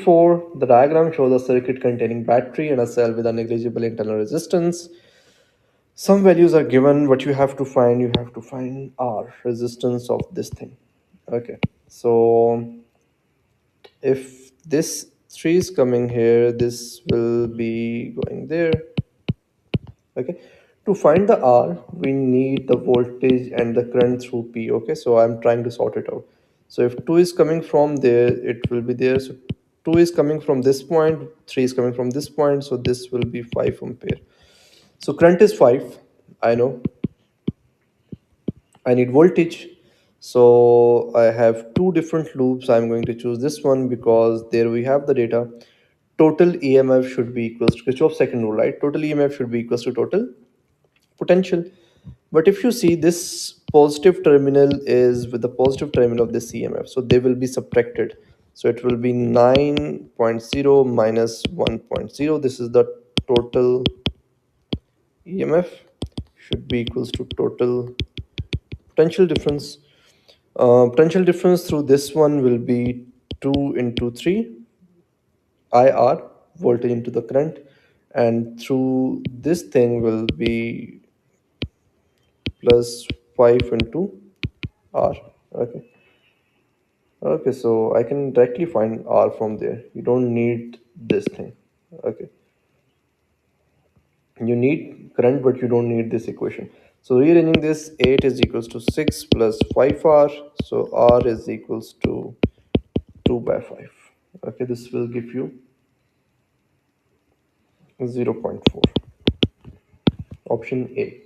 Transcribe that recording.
4, the diagram shows a circuit containing battery and a cell with a negligible internal resistance. Some values are given. What you have to find R, resistance of this thing. Okay, so if this 3 is coming here, this will be going there. Okay, to find the R, we need the voltage and the current through P. Okay, so I'm trying to sort it out. So if 2 is coming from there, it will be there. So 2 is coming from this point, 3 is coming from this point, so this will be 5 ampere. So current is 5, I know. I need voltage. So I have two different loops. I'm going to choose this one because there we have the data. Total EMF should be equals to Kirchhoff's second rule, right? Total EMF should be equals to total potential. But if you see, this positive terminal is with the positive terminal of this EMF, so they will be subtracted. So it will be 9.0 minus 1.0. This is the total EMF, should be equals to total potential difference. Potential difference through this one will be 2 into 3 IR, voltage into the current, and through this thing will be plus 5 into R. Okay. Okay, so I can directly find R from there. You don't need this thing. Okay. You need current, but you don't need this equation. So rearranging this, 8 is equals to 6 plus 5R. So R is equals to 2 by 5. Okay, this will give you 0.4. Option A.